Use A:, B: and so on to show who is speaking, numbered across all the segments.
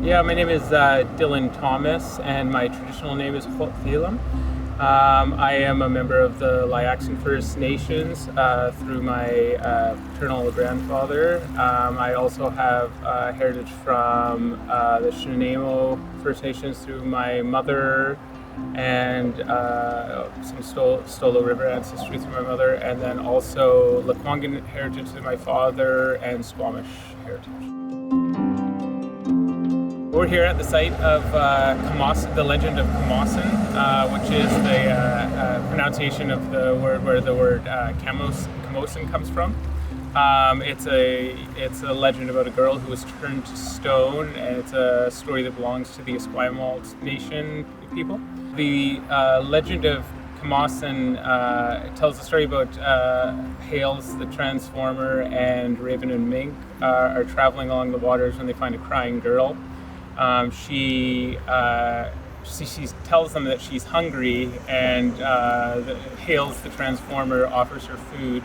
A: Yeah, my name is Dylan Thomas, and my traditional name is Thilam. I am a member of the Liaxin First Nations through my paternal grandfather. I also have heritage from the Shinanemo First Nations through my mother, and some Stolo River ancestry through my mother, and then also Lekwungen heritage through my father, and Squamish heritage. We're here at the site of the Legend of Camossung, which is the pronunciation of the word where the word Camosun comes from. It's a legend about a girl who was turned to stone, and it's a story that belongs to the Esquimalt Nation people. The Legend of Camosun tells a story about Hales, the Transformer, and Raven and Mink are traveling along the waters when they find a crying girl. She tells them that she's hungry, and Hales, the Transformer, offers her food.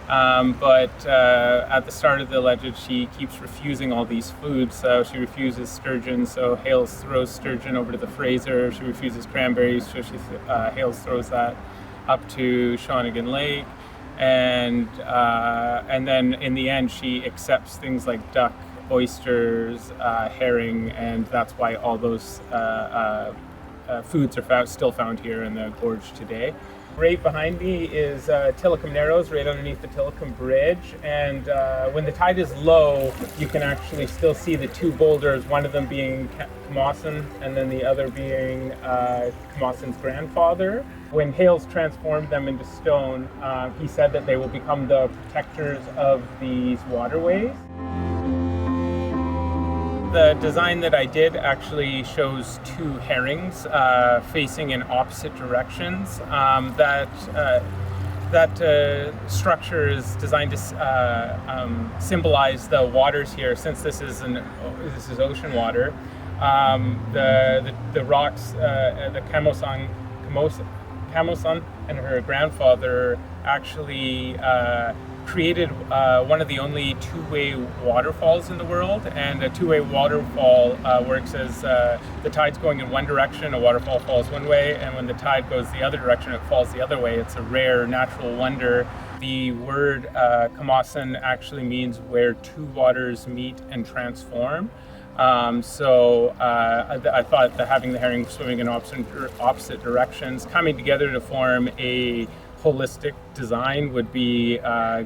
A: But at the start of the legend, she keeps refusing all these foods. So she refuses sturgeon, so Hales throws sturgeon over to the Fraser. She refuses cranberries, so Hales throws that up to Shawnigan Lake. And then in the end, she accepts things like duck, oysters, herring, and that's why all those foods are still found here in the gorge today. Right behind me is Tillicum Narrows, right underneath the Tillicum Bridge, and when the tide is low, you can actually still see the two boulders, one of them being Camosun and then the other being Camosun's grandfather. When Hales transformed them into stone, he said that they will become the protectors of these waterways. The design that I did actually shows two herrings facing in opposite directions. That structure is designed to symbolize the waters here, since this is ocean water. The rocks, the Camosun and her grandfather actually created one of the only two-way waterfalls in the world, and a two-way waterfall works as the tide's going in one direction, a waterfall falls one way, and when the tide goes the other direction, it falls the other way. It's a rare natural wonder. The word Camosun actually means where two waters meet and transform. So I thought that having the herring swimming in opposite directions, coming together to form a holistic design, would be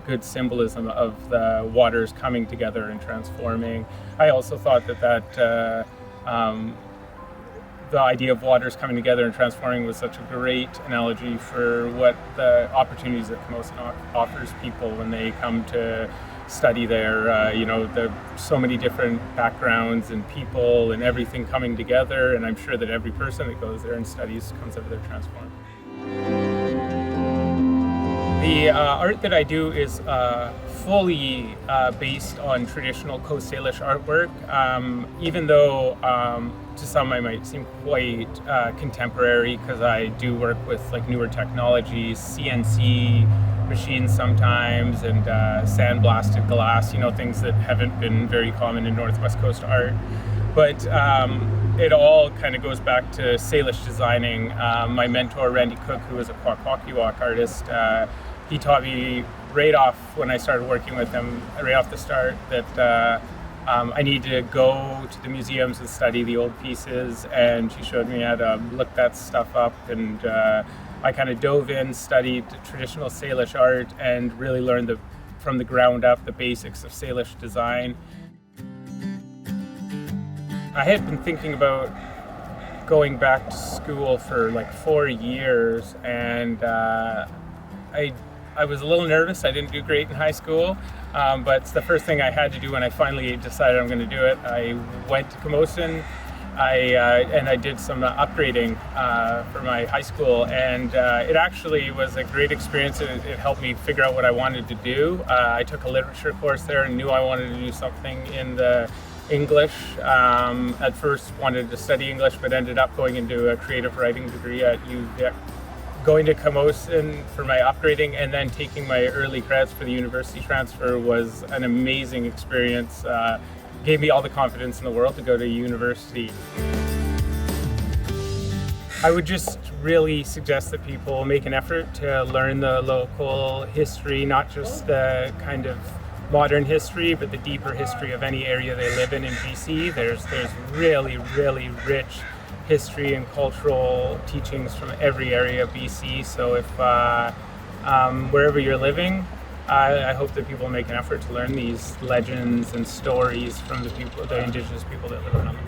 A: good symbolism of the waters coming together and transforming. I also thought that the idea of waters coming together and transforming was such a great analogy for what the opportunities that Camosun offers people when they come to study there. There are so many different backgrounds and people and everything coming together, and I'm sure that every person that goes there and studies comes out of there transformed. The art that I do is fully based on traditional Coast Salish artwork, even though to some I might seem quite contemporary, because I do work with like newer technologies, CNC machines sometimes, and sandblasted glass, things that haven't been very common in Northwest Coast art. But it all kind of goes back to Salish designing. My mentor, Randy Cook, who was a Kwakwakiwak artist, he taught me right off when I started working with him, right off the start, that I needed to go to the museums and study the old pieces, and she showed me how to look that stuff up, and I kind of dove in, studied traditional Salish art, and really learned from the ground up the basics of Salish design. I had been thinking about going back to school for like 4 years, and I was a little nervous. I didn't do great in high school, but it's the first thing I had to do when I finally decided I'm going to do it. I went to Camosun, and I did some upgrading for my high school, and it actually was a great experience. It helped me figure out what I wanted to do. I took a literature course there and knew I wanted to do something in the English. At first wanted to study English, but ended up going into a creative writing degree at UVic. Going to Camosun for my upgrading and then taking my early credits for the university transfer was an amazing experience. gave me all the confidence in the world to go to university. I would just really suggest that people make an effort to learn the local history, not just the kind of modern history, but the deeper history of any area they live in BC. There's really, really rich history and cultural teachings from every area of BC. So if wherever you're living, I hope that people make an effort to learn these legends and stories from the Indigenous people that live around them.